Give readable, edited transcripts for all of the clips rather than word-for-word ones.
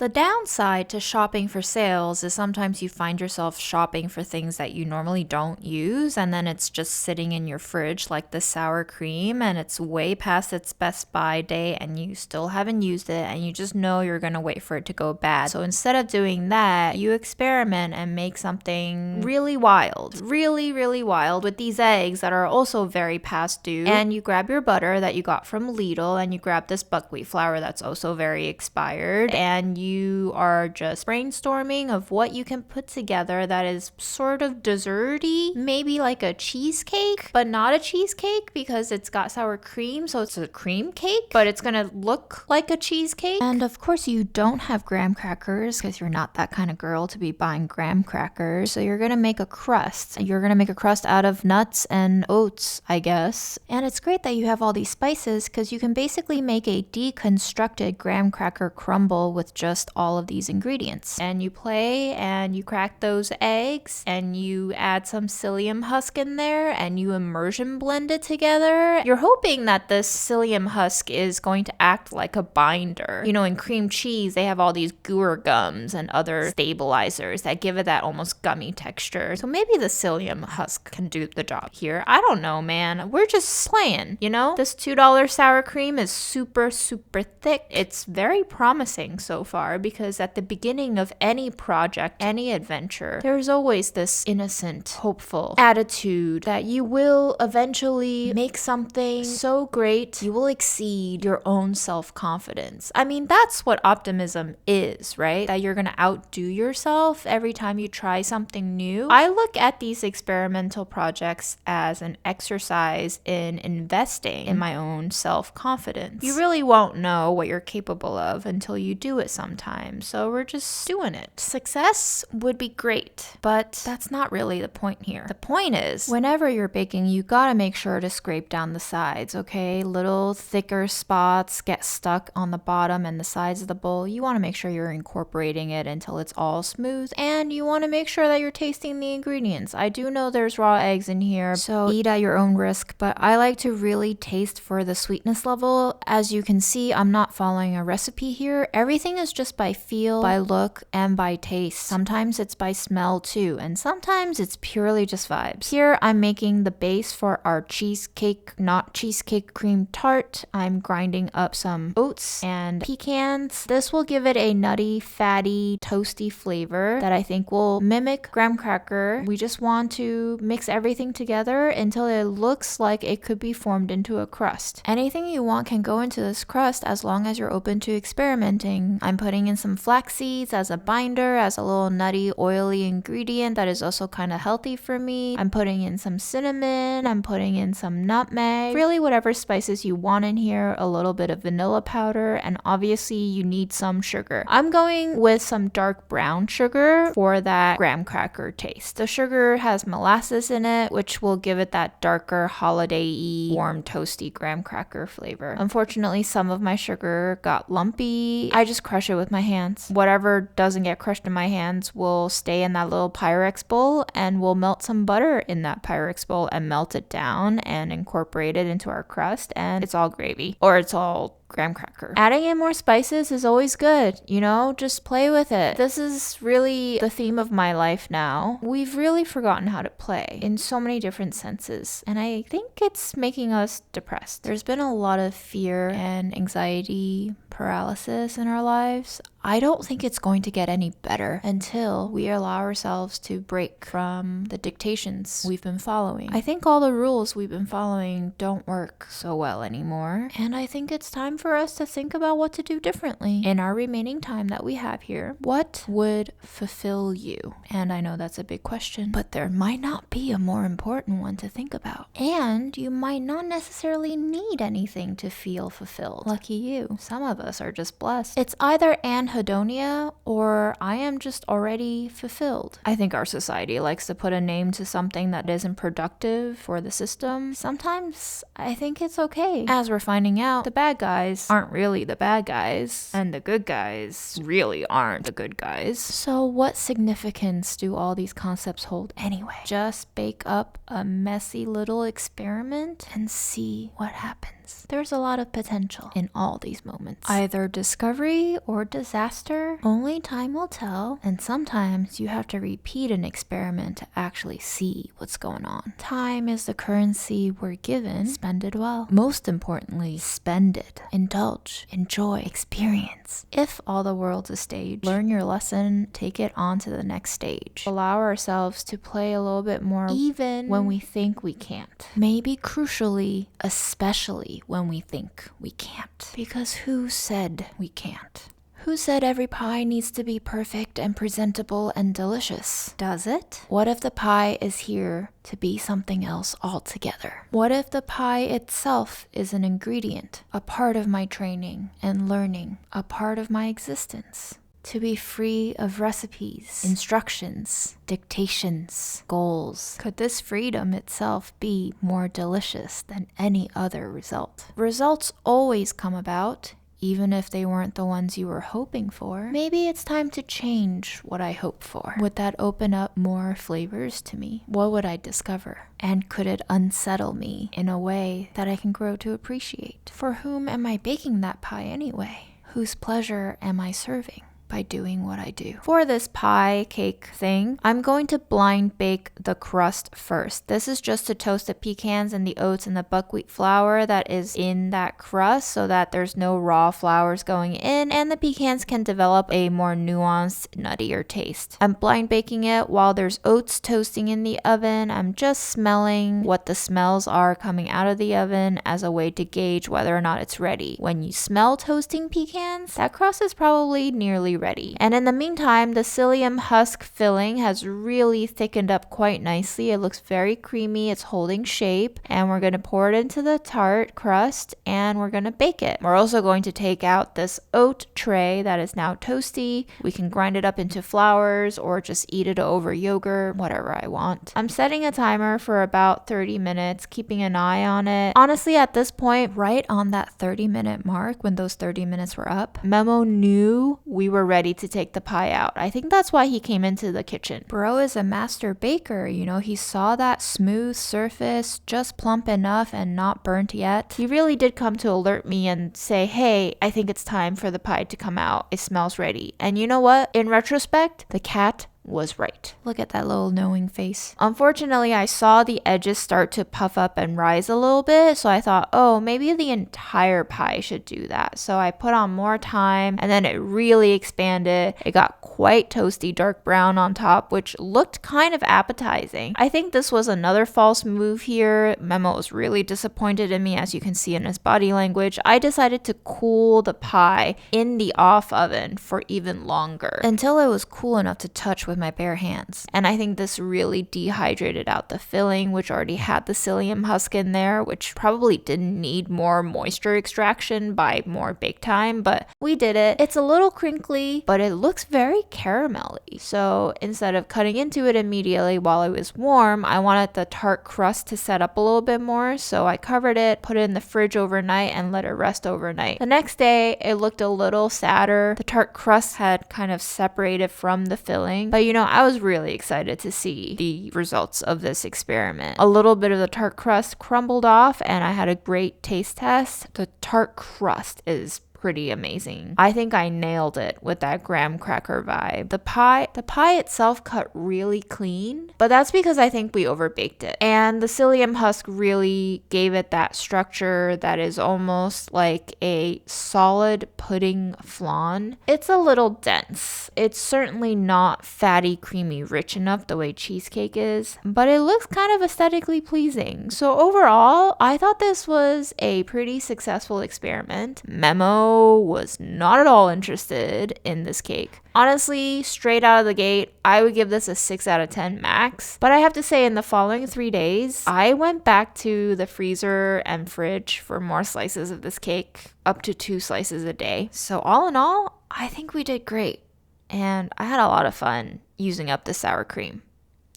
The downside to shopping for sales is sometimes you find yourself shopping for things that you normally don't use, and then it's just sitting in your fridge like the sour cream, and it's way past its best by date and you still haven't used it, and you just know you're gonna wait for it to go bad. So instead of doing that, you experiment and make something really wild, really wild with these eggs that are also very past due. And you grab your butter that you got from Lidl, and you grab this buckwheat flour that's also very expired, and you are just brainstorming of what you can put together that is sort of desserty, maybe like a cheesecake, but not a cheesecake because it's got sour cream, so it's a cream cake, but it's gonna look like a cheesecake. And of course you don't have graham crackers because you're not that kind of girl to be buying graham crackers, so you're gonna make a crust. You're gonna make a crust out of nuts and oats, I guess. And it's great that you have all these spices because you can basically make a deconstructed graham cracker crumble with just all of these ingredients. And you play and you crack those eggs and you add some psyllium husk in there and you immersion blend it together. You're hoping that this psyllium husk is going to act like a binder. You know, in cream cheese, they have all these guar gums and other stabilizers that give it that almost gummy texture. So maybe the psyllium husk can do the job here. I don't know, man. We're just playing, you know? This $2 sour cream is super thick. It's very promising so far because at the beginning of any project, any adventure, there's always this innocent, hopeful attitude that you will eventually make something so great you will exceed your own self-confidence. I mean, that's what optimism is, right? That you're gonna outdo yourself every time you try something new. I look at these experimental projects as an exercise in investing in my own self-confidence. You really won't know what you're capable of until you do it sometime, so we're just doing it. Success would be great, but that's not really the point here. The point is, whenever you're baking, you gotta make sure to scrape down the sides, okay? Little thicker spots get stuck on the bottom and the sides of the bowl. You wanna make sure you're incorporating it until it's all smooth, and you wanna make sure that you're tasting the ingredients. I do know there's raw eggs in here, so eat at your own risk, but I like to really taste for the sweetness level. As you can see, I'm not following a recipe here. Everything is just by feel, by look, and by taste. Sometimes it's by smell too, and sometimes it's purely just vibes. Here I'm making the base for our cheesecake, not cheesecake cream tart. I'm grinding up some oats and pecans. This will give it a nutty, fatty, toasty flavor that I think will mimic graham cracker. We just want to mix everything together until it looks like it could be formed into a crust. Anything you want can go into this crust as long as you're open to experimenting. I'm putting in some flax seeds as a binder, as a little nutty, oily ingredient that is also kind of healthy for me. I'm putting in some cinnamon, I'm putting in some nutmeg, really whatever spices you want in here, a little bit of vanilla powder, and obviously you need some sugar. I'm going with some dark brown sugar for that graham cracker taste. The sugar has molasses in it, which will give it that darker, holiday-y, warm, toasty graham cracker flavor. Unfortunately, some of my sugar got lumpy. I just crush it with my hands. Whatever doesn't get crushed in my hands will stay in that little Pyrex bowl, and we'll melt some butter in that Pyrex bowl and melt it down and incorporate it into our crust, and it's all gravy. Or it's all graham cracker. Adding in more spices is always good, you know, just play with it. This is really the theme of my life now. We've really forgotten how to play in so many different senses, and I think it's making us depressed. There's been a lot of fear and anxiety, paralysis in our lives. I don't think it's going to get any better until we allow ourselves to break from the dictations we've been following. I think all the rules we've been following don't work so well anymore, and I think it's time for us to think about what to do differently in our remaining time that we have here. What would fulfill you? And I know that's a big question, but there might not be a more important one to think about. And you might not necessarily need anything to feel fulfilled. Lucky you. Some of us are just blessed. It's either anhedonia or I am just already fulfilled. I think our society likes to put a name to something that isn't productive for the system. Sometimes I think it's okay. As we're finding out, the bad guys aren't really the bad guys, and the good guys really aren't the good guys. So what significance do all these concepts hold anyway? Just bake up a messy little experiment and see what happens. is. There's a lot of potential in all these moments. Either discovery or disaster, only time will tell, and sometimes you have to repeat an experiment to actually see what's going on. Time is the currency we're given. Spend it well. Most importantly, spend it. Indulge, enjoy, experience. If all the world's a stage, learn your lesson, take it on to the next stage. Allow ourselves to play a little bit more even when we think we can't. Maybe crucially, especially when we think we can't. Because who said we can't? Who said every pie needs to be perfect and presentable and delicious? Does it? What if the pie is here to be something else altogether? What if the pie itself is an ingredient, a part of my training and learning, a part of my existence? To be free of recipes, instructions, dictations, goals. Could this freedom itself be more delicious than any other result? Results always come about, even if they weren't the ones you were hoping for. Maybe it's time to change what I hope for. Would that open up more flavors to me? What would I discover? And could it unsettle me in a way that I can grow to appreciate? For whom am I baking that pie anyway? Whose pleasure am I serving by doing what I do? For this pie cake thing, I'm going to blind bake the crust first. This is just to toast the pecans and the oats and the buckwheat flour that is in that crust so that there's no raw flours going in and the pecans can develop a more nuanced, nuttier taste. I'm blind baking it while there's oats toasting in the oven. I'm just smelling what the smells are coming out of the oven as a way to gauge whether or not it's ready. When you smell toasting pecans, that crust is probably nearly ready. And in the meantime, the psyllium husk filling has really thickened up quite nicely. It looks very creamy. It's holding shape. And we're going to pour it into the tart crust and we're going to bake it. We're also going to take out this oat tray that is now toasty. We can grind it up into flours or just eat it over yogurt, whatever I want. I'm setting a timer for about 30 minutes, keeping an eye on it. Honestly, at this point, right on that 30-minute mark, when those 30 minutes were up, Memo knew we were ready to take the pie out. I think that's why he came into the kitchen. Bro is a master baker, you know, he saw that smooth surface, just plump enough and not burnt yet. He really did come to alert me and say, hey, I think it's time for the pie to come out. It smells ready. And you know what? In retrospect, the cat was right. Look at that little knowing face. Unfortunately, I saw the edges start to puff up and rise a little bit, so I thought, oh, maybe the entire pie should do that. So I put on more time and then it really expanded. It got quite toasty dark brown on top, which looked kind of appetizing. I think this was another false move here. Memo was really disappointed in me, as you can see in his body language. I decided to cool the pie in the off oven for even longer until it was cool enough to touch with my bare hands. And I think this really dehydrated out the filling, which already had the psyllium husk in there, which probably didn't need more moisture extraction by more bake time, but we did it. It's a little crinkly, but it looks very caramelly. So instead of cutting into it immediately while it was warm, I wanted the tart crust to set up a little bit more. So I covered it, put it in the fridge overnight, and let it rest overnight. The next day, it looked a little sadder. The tart crust had kind of separated from the filling, but you know, I was really excited to see the results of this experiment. A little bit of the tart crust crumbled off and I had a great taste test. The tart crust is pretty amazing. I think I nailed it with that graham cracker vibe. The pie itself cut really clean, but that's because I think we overbaked it. And the psyllium husk really gave it that structure that is almost like a solid pudding flan. It's a little dense. It's certainly not fatty, creamy, rich enough the way cheesecake is, but it looks kind of aesthetically pleasing. So overall, I thought this was a pretty successful experiment. Memo was not at all interested in this cake. Honestly, straight out of the gate, I would give this a 6 out of 10 max. But I have to say, in the following 3 days, I went back to the freezer and fridge for more slices of this cake, up to 2 slices a day. So all in all, I think we did great. And I had a lot of fun using up the sour cream.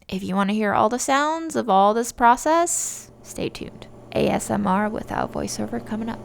If you want to hear all the sounds of all this process, stay tuned. ASMR without voiceover coming up.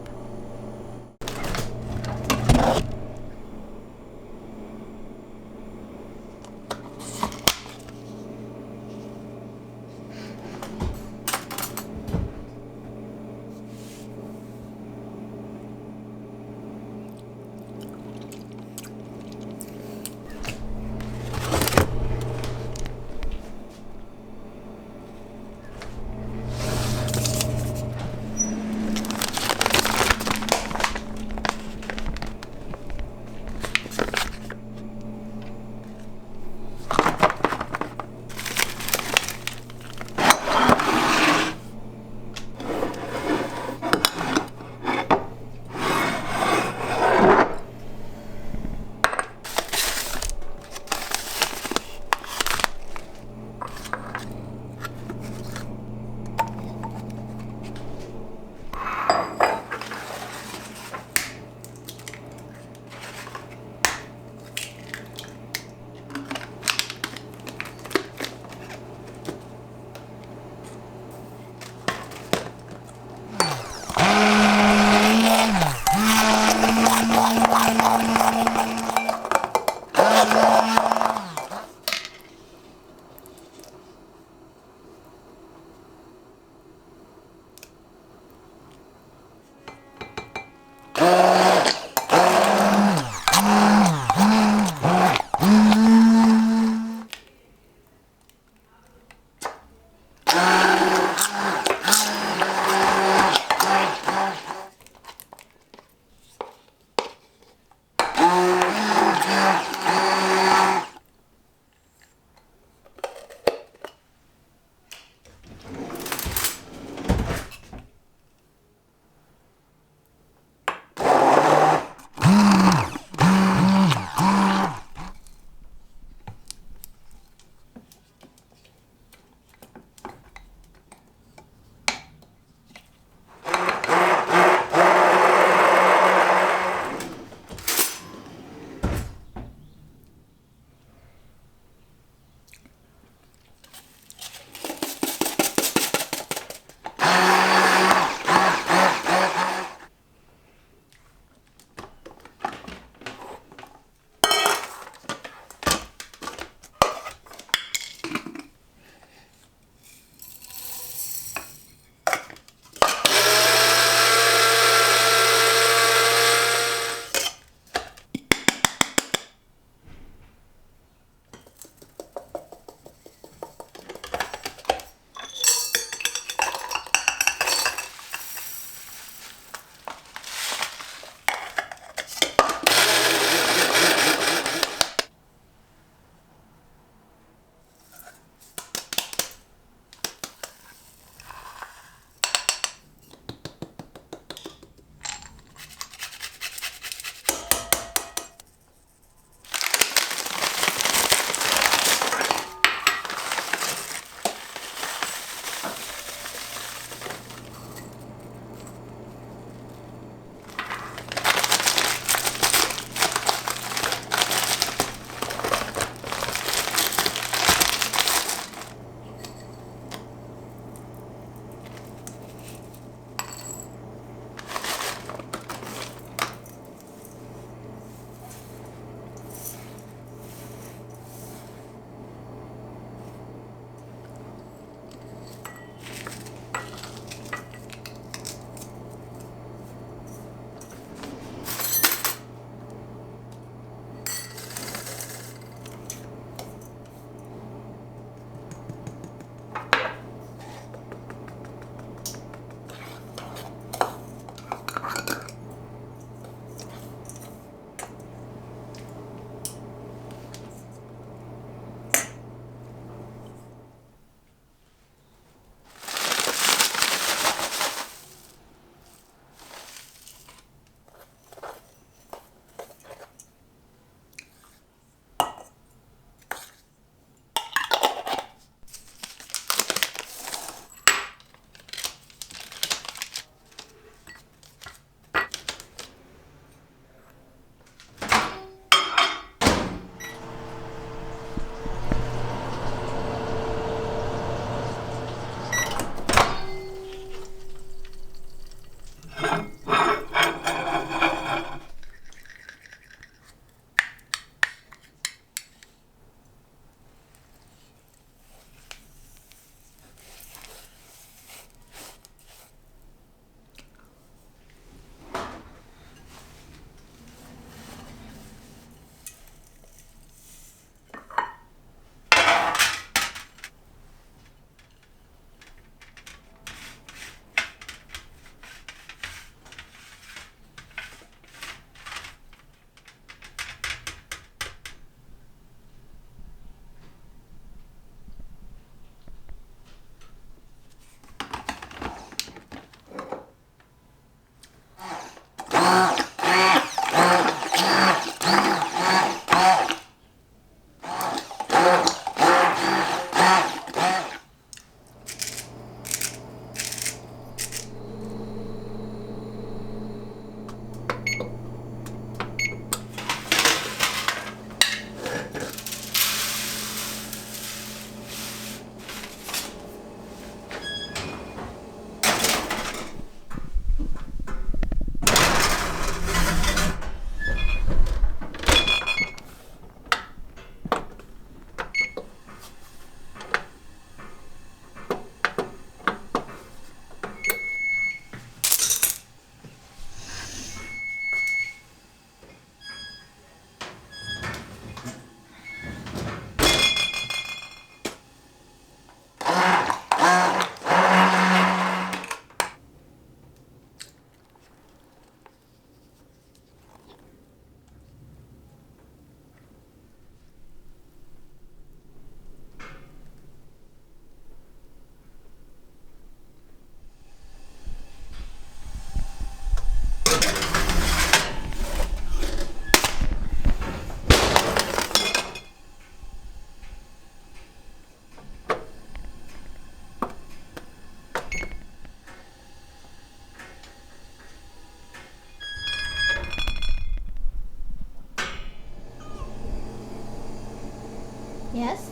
Yes?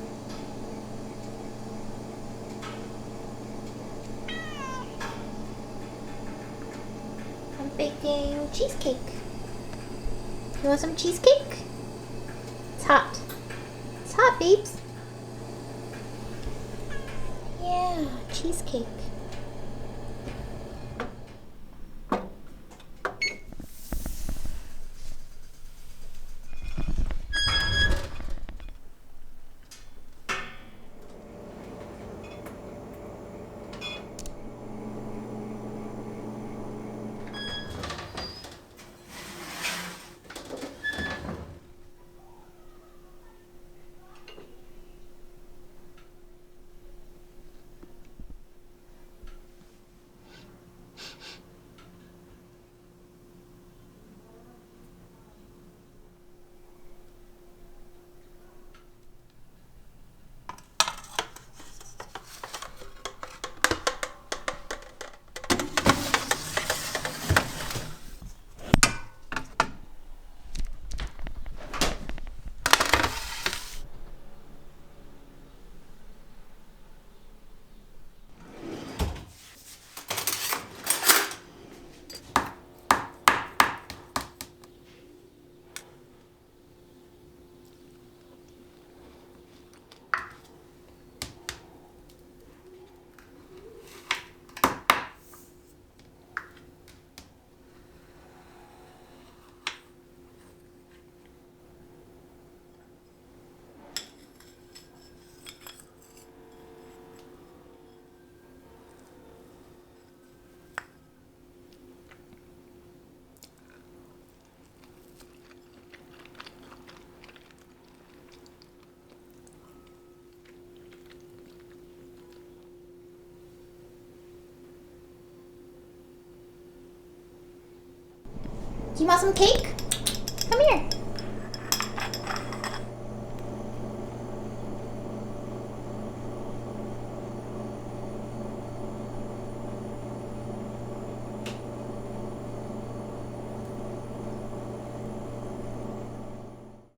I'm baking cheesecake. You want some cheesecake? It's hot. It's hot, babes. Yeah, cheesecake. Do you want some cake? Come here.